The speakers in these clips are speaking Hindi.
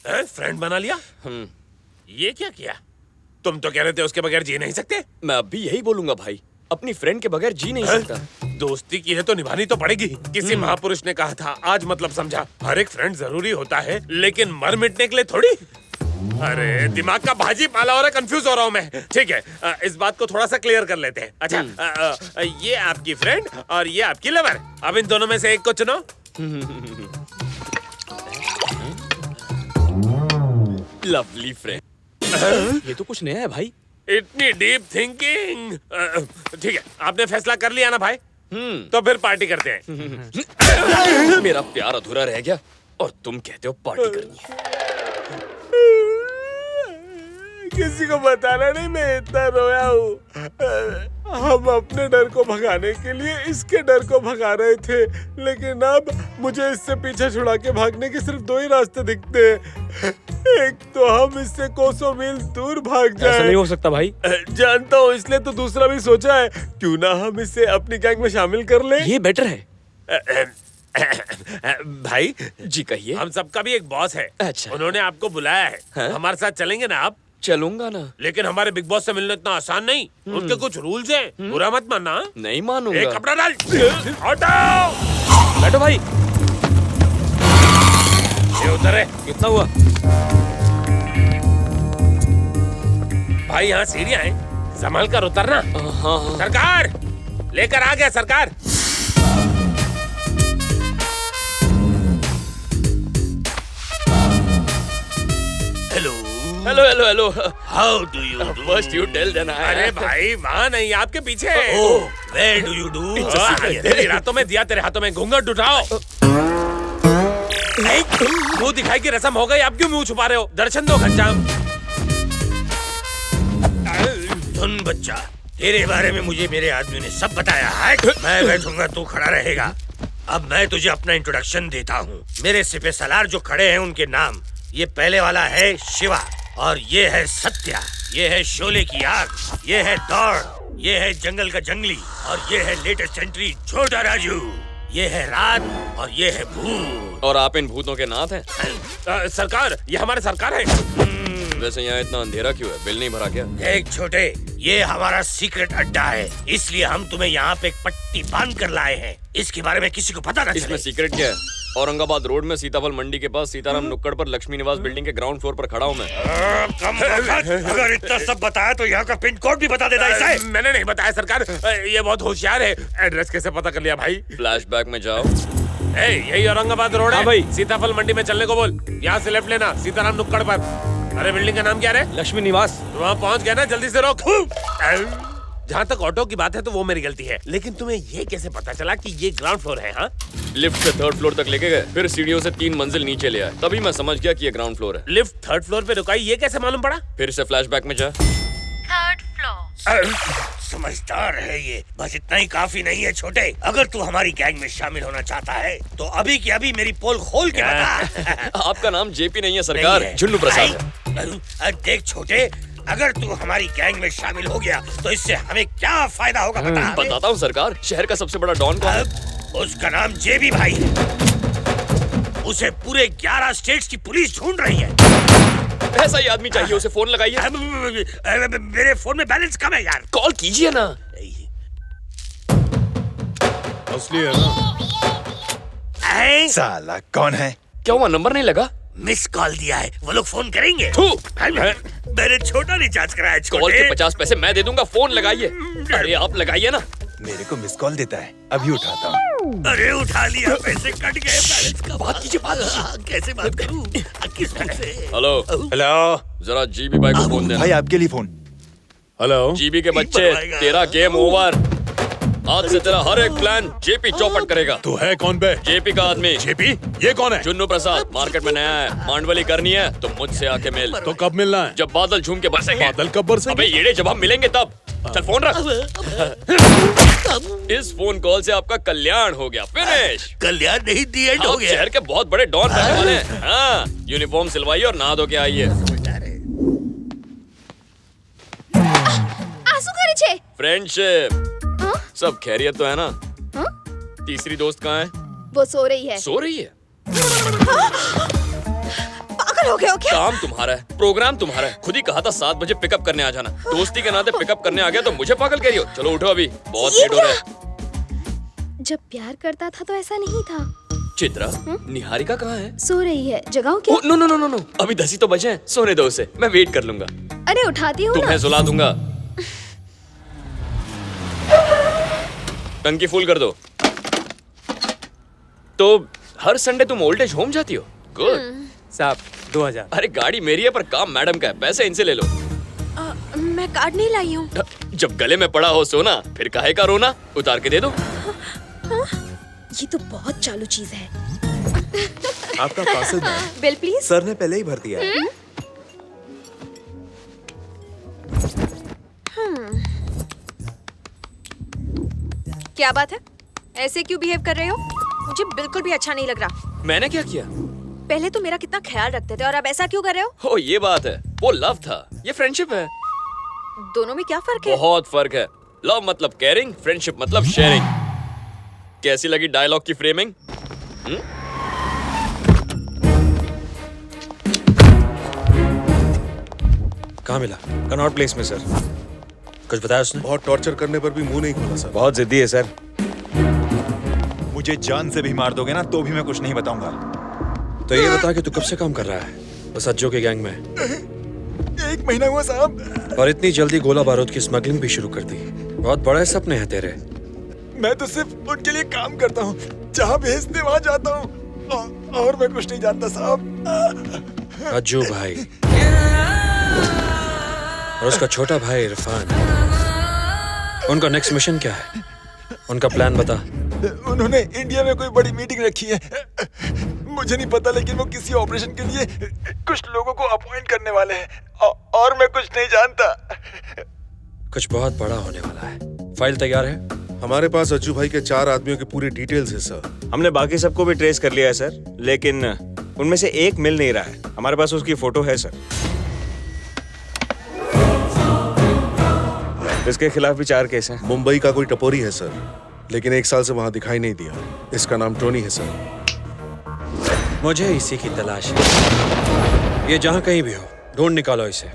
फ्रेंड बना लिया? ये क्या किया? तुम तो कह रहे थे उसके बगैर जी नहीं सकते। मैं अब भी यही बोलूंगा भाई, अपनी फ्रेंड के बगैर जी नहीं सकता। दोस्ती की है तो निभानी तो पड़ेगी। किसी महापुरुष ने कहा था, आज मतलब समझा। हर एक फ्रेंड जरूरी होता है, लेकिन मर मिटने के लिए थोड़ी। अरे दिमाग का भाजी पाला हो रहा है, कंफ्यूज हो रहा हूँ मैं। ठीक है, इस बात को थोड़ा सा क्लियर कर लेते हैं। अच्छा, ये आपकी फ्रेंड और ये आपकी लवर। अब इन दोनों में से एक को चुनो। Lovely friend. ये तो कुछ नया है भाई। इतनी डीप थिंकिंग। ठीक है, आपने फैसला कर लिया ना भाई? तो फिर पार्टी करते हैं। मेरा प्यार अधूरा रह गया और तुम कहते हो पार्टी करनी है। किसी को बताना नहीं मैं इतना रोया हूँ। हम अपने डर को भगाने के लिए इसके डर को भगा रहे थे, लेकिन अब मुझे इससे पीछे छुड़ा के भागने के सिर्फ दो ही रास्ते दिखते हैं। एक तो हम इससे कोसों मील दूर भाग जाएं। ऐसा नहीं हो सकता भाई। जानता हूँ, इसलिए तो दूसरा भी सोचा है, क्यों ना हम इसे अपनी गैंग में शामिल कर लें। ये बेटर है। भाई जी कहिए। हम सबका भी एक बॉस है। अच्छा। उन्होंने आपको बुलाया है। हाँ? हमारे साथ चलेंगे ना आप? चलूंगा ना। लेकिन हमारे बिग बॉस से मिलना इतना आसान नहीं। उनके कुछ रूल्स हैं, बुरा मत मानना। नहीं मानूंगा। एक कपड़ा डाल। हटाओ। बैठो भाई। ये उधर है। कितना हुआ? भाई यहाँ सीढ़ियाँ हैं, संभल कर उतरना। हाँ। सरकार लेकर आ गया सरकार। Hello hello hello. How do you do? First you tell then I. अरे भाई वहाँ नहीं, आपके पीछे। Where do you do? तेरी रातों में दिया, तेरे हाथों में घूंघट उठाओ। मुंह दिखाई की रस्म हो गई, आप क्यों मुंह छुपा रहे हो? दर्शन दो घनश्याम। सुन बच्चा, तेरे बारे में मुझे मेरे आदमी ने सब बताया है। मैं बैठूंगा, तू खड़ा रहेगा। अब मैं तुझे अपना इंट्रोडक्शन देता हूँ। मेरे सिपे सलार जो खड़े हैं उनके नाम, ये पहले वाला है शिवा, और ये है सत्या, ये है शोले की आग, ये है दौड़, ये है जंगल का जंगली, और ये है लेटेस्ट एंट्री छोटा राजू, ये है रात, और ये है भूत। और आप इन भूतों के नाथ हैं? सरकार, ये हमारे सरकार है। वैसे यहाँ इतना अंधेरा क्यों है? बिल नहीं भरा क्या? देख छोटे, ये हमारा सीक्रेट अड्डा है, इसलिए हम तुम्हें यहाँ पे एक पट्टी बांध कर लाए हैं। इसके बारे में किसी को पता ना इसमें चले। सीक्रेट क्या है? औरंगाबाद रोड में सीताफल मंडी के पास सीताराम नुक्कड़ पर लक्ष्मी निवास बिल्डिंग के ग्राउंड फ्लोर पर खड़ा हूँ मैं। कम वक्त, अगर इतना सब बताया तो यहाँ का पिन कोड भी बता देता है। मैंने नहीं बताया सरकार, ये बहुत होशियार है। एड्रेस कैसे पता कर लिया भाई? फ्लैशबैक में जाओ। यही औरंगाबाद रोड है। हाँ भाई। सीताफल मंडी में चलने को बोल, यहाँ से लेफ्ट लेना, सीताराम नुक्कड़ पर। अरे बिल्डिंग का नाम क्या है? लक्ष्मी निवास। वहाँ पहुँच गया ना, जल्दी से रोक। जहाँ तक ऑटो की बात है तो वो मेरी गलती है, लेकिन तुम्हें ये कैसे पता चला कि ये ग्राउंड फ्लोर है? हाँ, लिफ्ट से थर्ड फ्लोर तक लेके गए, फिर सीढ़ियों से 3 मंजिल नीचे ले आए, तभी मैं समझ गया कि ये ग्राउंड फ्लोर है। लिफ्ट थर्ड फ्लोर पे रुकाई, ये कैसे मालूम पड़ा? फिर से फ्लैशबैक में जा। Third floor. समझदार है ये, बस इतना ही काफी नहीं है छोटे। अगर तू हमारी गैंग में शामिल होना चाहता है तो अभी की अभी मेरी पोल खोल के बता। आपका नाम जेपी नहीं है सरकार, झुन्नू प्रसाद है। देख छोटे, अगर तू हमारी गैंग में शामिल हो गया तो इससे हमें क्या फायदा होगा बता। बताता हूँ सरकार, शहर का सबसे बड़ा डॉन कौन है? उसका नाम जेबी भाई है। उसे पूरे 11 स्टेट्स की पुलिस ढूंढ रही है। ऐसा ही आदमी चाहिए, उसे फोन लगाइए। मेरे फोन में बैलेंस कम है यार। कॉल कीजिए ना। असली है ना? साला कौन है? क्या हुआ, नंबर नहीं लगा? मिस कॉल दिया है, वो लोग फोन करेंगे। मैंने छोटा रिचार्ज कराया कॉल छोटे। के 50 पैसे मैं दे दूंगा, फोन लगाइए। अरे आप लगाइए ना। मेरे को मिस कॉल देता है, अभी उठाता हूँ। अरे उठा लिया, पैसे कट गए, बैलेंस का बात कीजिए, बात कीजिए। कैसे बात करूं? किस मुंह से? हेलो हेलो जरा जीबी भाई को फोन देना। भाई, आपके लिए फोन। हेलो जीबी के बच्चे, तेरा गेम ओवर। आज से तेरा हर एक प्लान जेपी चौपट करेगा। तू है कौन बे? जेपी का आदमी। जेपी? ये कौन है? जुन्नू प्रसाद, मार्केट में नया है। मांडवली करनी है तो मुझसे आके मिल। तो कब मिलना है? जब बादल झूम के बरसेंगे। बादल कब बरसेंगे? अबे येड़े, जब हम मिलेंगे तब। चल फोन रख। इस फोन कॉल से आपका कल्याण हो गया, फिनिश। कल्याण नहीं, दी एंड हो आप गया। शहर के बहुत बड़े डॉन बनने वाले हैं। हाँ, यूनिफॉर्म सिलवाइए और नहा धो के आइए। आंसू करे छे। फ्रेंडशिप। हाँ? सब खैरियत तो है ना? हाँ? तीसरी दोस्त कहाँ है? वो सो रही है। सो रही है? पागल पागल हो गए हो क्या? काम तुम्हारा है, प्रोग्राम तुम्हारा है। खुद ही कहा था 7 बजे पिकअप करने आ जाना। दोस्ती के नाते पिकअप करने आ गया तो मुझे पागल कह रही हो? चलो उठो, अभी बहुत ये लेट हो रहा है। जब प्यार करता था तो ऐसा नहीं था। चित्रा, निहारिका कहाँ है? सो रही है, जगाओ क्या? No no no no no, अभी 10 ही तो बजे हैं, सोने दो उसे, मैं वेट कर लूंगा। अरे उठाती हूँ ना। तुम्हें सुला दूंगा। टंकी फुल कर दो। तो हर संडे तुम ओल्ड एज होम जाती हो? गुड। साहब 2000। अरे गाड़ी मेरी है पर काम मैडम का है, पैसे इनसे ले लो। मैं कार्ड नहीं लाई हूँ। जब गले में पड़ा हो सोना, फिर काहे का रोना? उतार के दे दो। ये तो बहुत चालू चीज है। आपका parcel ma'am. Bill please. Sir ने पहले ही भर दिया है। क्या बात है? ऐसे क्यों बिहेव कर रहे हो? मुझे बिल्कुल भी अच्छा नहीं लग रहा। मैंने क्या किया? पहले तो मेरा कितना ख्याल रखते थे और अब ऐसा क्यों कर रहे हो? ओ ये बात है, वो लव था, ये फ्रेंडशिप है। दोनों में क्या फर्क है? बहुत फर्क है। लव मतलब केयरिंग, फ्रेंडशिप मतलब शेयरिंग। कैसी लगी डायलॉग की फ्रेमिंग? कहाँ मिला? कनॉट प्लेस में सर। कुछ बताया उसने? बहुत टॉर्चर करने पर भी मुंह नहीं खोला सर। बहुत जिद्दी है सर। मुझे जान से भी मार दोगे ना तो भी मैं कुछ नहीं बताऊंगा। तो ये बता कि तू कब से काम कर रहा है बस अज्जो के गैंग में? 1 महीना हुआ साहब। और इतनी जल्दी गोला बारूद की स्मगलिंग भी शुरू कर दी। बहुत बड़े सपने हैं तेरे। मैं तो सिर्फ उनके लिए काम करता हूँ, जहाँ भेजते वहाँ जाता हूँ, और मैं कुछ नहीं जानता साहब। अज्जू भाई और उसका छोटा भाई इरफान, उनका नेक्स्ट मिशन क्या है? उनका प्लान बता। उन्होंने इंडिया में कोई बड़ी मीटिंग रखी है, मुझे नहीं पता, लेकिन वो किसी ऑपरेशन के लिए कुछ लोगों को अपॉइंट करने वाले हैं, और मैं कुछ नहीं जानता। कुछ बहुत बड़ा होने वाला है। फाइल तैयार है? हमारे पास अज्जू भाई के 4 आदमियों की पूरी डिटेल्स है सर। हमने बाकी सबको भी ट्रेस कर लिया है सर, लेकिन उनमें से एक मिल नहीं रहा है। हमारे पास उसकी फोटो है सर। इसके खिलाफ भी 4 केस हैं। मुंबई का कोई टपोरी है सर, लेकिन 1 साल से वहाँ दिखाई नहीं दिया। इसका नाम टोनी है सर। मुझे इसी की तलाश है। ये जहाँ कहीं भी हो, ढूंढ निकालो इसे।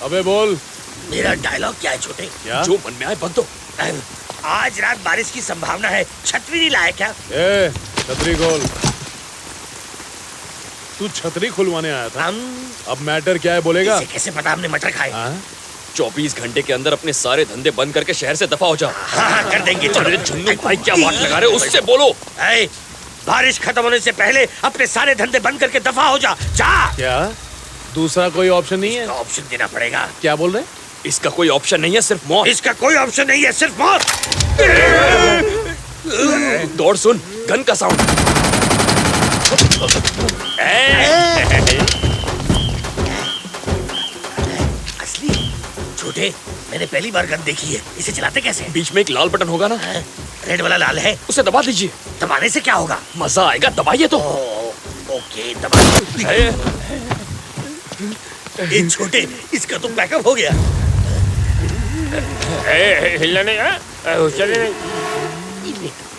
अबे बोल। मेरा डायलॉग क्या है छोटे? जो मन में आए बक दो। आज रात बारिश की संभावना है, छतरी नहीं लाया क्या? ए, छतरी खोल। तू छतरी खुलवाने आया था? अब मैटर क्या है बोलेगा? इसे कैसे पता हमने मटर खाए? 24 घंटे के अंदर अपने सारे धंधे बंद करके शहर से दफा हो जाओ। हाँ, कर देंगे। अरे झुन्नू भाई क्या बात लगा रहे हो? उससे बोलो। बारिश खत्म होने से पहले अपने सारे धंधे बंद करके दफा हो जा। जा। क्या दूसरा कोई ऑप्शन नहीं है? ऑप्शन देना पड़ेगा। क्या बोल रहे? इसका कोई ऑप्शन नहीं है, सिर्फ मौत। इसका कोई ऑप्शन नहीं है, सिर्फ मौत। दौड़ सुन, गन का साउंड। असली? छोटे, मैंने पहली बार गन देखी है। इसे चलाते कैसे? बीच में एक लाल बटन होगा ना? रेड वाला लाल है। उसे दबा दीजिए। दबाने से क्या होगा? मजा आएगा, दबाइए तो। ओके, दबा। ये छोटे, इसका तो बैकअप हो गया। हिलने नहीं, चले नहीं।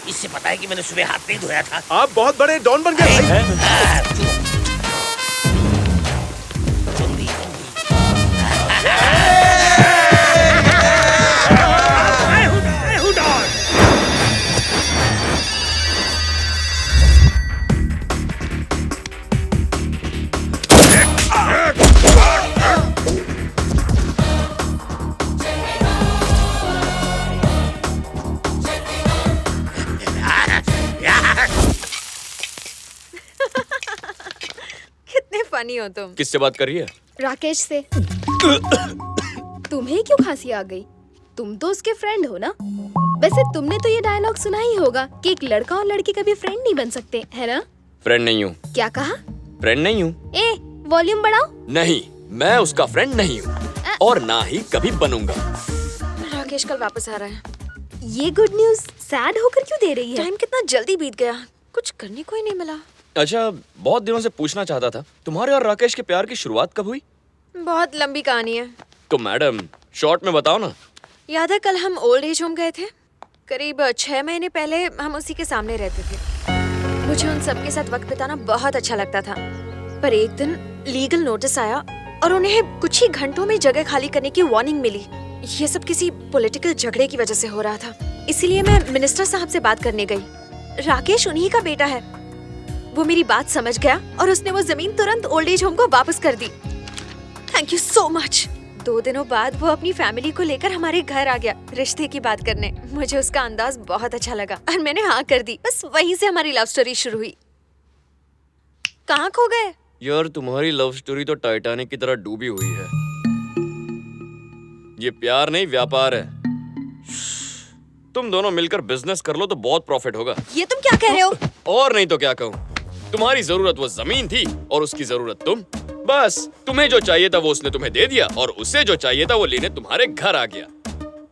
इससे पता है कि मैंने सुबह हाथ नहीं धोया था। आप बहुत बड़े डॉन बन गए भाई। कितने फनी हो तुम। किससे बात कर रही है? राकेश से। तुम्हें क्यों खांसी आ गई? तुम तो उसके फ्रेंड हो ना? वैसे तुमने तो ये डायलॉग सुना ही होगा कि एक लड़का और लड़की कभी फ्रेंड नहीं बन सकते, है ना? फ्रेंड नहीं हूँ। क्या कहा? फ्रेंड नहीं हूँ। ए, वॉल्यूम बढ़ाओ। नहीं, मैं उसका फ्रेंड नहीं हूँ और ना ही कभी बनूंगा। राकेश कल वापस आ रहा है। ये गुड न्यूज सैड होकर क्यों दे रही है? टाइम कितना जल्दी बीत गया, कुछ करने को ही नहीं मिला। अच्छा, बहुत दिनों से पूछना चाहता था, तुम्हारे और राकेश के प्यार की शुरुआत कब हुई? बहुत लंबी कहानी है। तो मैडम शॉर्ट में बताओ ना। याद है कल हम ओल्ड एज होम गए थे? करीब 6 महीने पहले हम उसी के सामने रहते थे। मुझे उन सबके साथ वक्त बिताना बहुत अच्छा लगता था, पर एक दिन लीगल नोटिस आया और उन्हें कुछ ही घंटों में जगह खाली करने की वार्निंग मिली। ये सब किसी पॉलिटिकल झगड़े की वजह से हो रहा था, इसीलिए मैं मिनिस्टर साहब से बात करने गई। राकेश उन्हीं का बेटा है। वो मेरी बात समझ गया और उसने वो जमीन तुरंत ओल्ड एज होम को वापस कर दी। Thank you so much. 2 दिनों बाद वो अपनी फैमिली को लेकर हमारे घर आ गया रिश्ते की बात करने। मुझे उसका अंदाज बहुत अच्छा लगा और मैंने हाँ कर दी। बस वहीं से हमारी लव स्टोरी शुरू हुई। कहाँ खो गए? यार तुम्हारी लव स्टोरी तो टाइटैनिक की तरह डूबी हुई है। ये प्यार नहीं, व्यापार है। तुम दोनों मिलकर बिजनेस कर लो तो बहुत प्रॉफिट होगा। ये तुम क्या कह रहे हो? और नहीं तो क्या कहूँ। तुम्हारी जरूरत वो जमीन थी और उसकी जरूरत तुम। बस तुम्हें जो चाहिए था वो उसने तुम्हें दे दिया और उसे जो चाहिए था वो लेने तुम्हारे घर आ गया।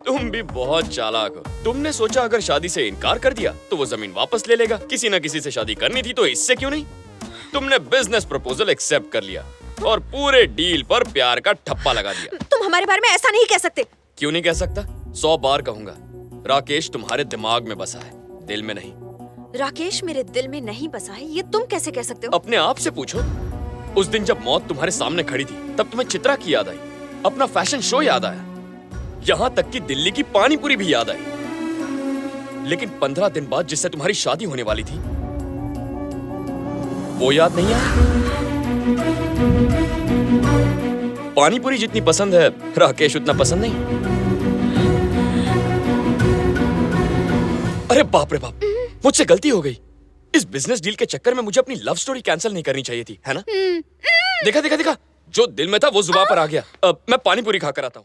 तुम भी बहुत चालाक हो। तुमने सोचा अगर शादी से इनकार कर दिया तो वो जमीन वापस ले लेगा। किसी न किसी से शादी करनी थी तो इससे क्यों नहीं। तुमने बिजनेस प्रपोजल एक्सेप्ट कर लिया और पूरे डील पर प्यार का ठप्पा लगा दिया। तुम हमारे बारे में ऐसा नहीं कह सकते। क्यों नहीं कह सकता? 100 बार कहूंगा। राकेश तुम्हारे दिमाग में बसा है, दिल में नहीं। राकेश मेरे दिल में नहीं बसा है, ये तुम कैसे कह सकते हो? अपने आप से पूछो। उस दिन जब मौत तुम्हारे सामने खड़ी थी तब तुम्हें चित्रा की याद आई, अपना फैशन शो याद आया, यहाँ तक कि दिल्ली की पानी पूरी भी याद आई। लेकिन 15 दिन बाद जिससे तुम्हारी शादी होने वाली थी वो याद नहीं आया। पानी पूरी जितनी पसंद है राकेश उतना पसंद नहीं। अरे बाप रे बाप, मुझसे गलती हो गई। इस बिजनेस डील के चक्कर में मुझे अपनी लव स्टोरी कैंसिल नहीं करनी चाहिए थी, है ना? देखा देखा देखा, जो दिल में था वो जुबान पर आ गया। अब मैं पानी पूरी खाकर आता हूँ।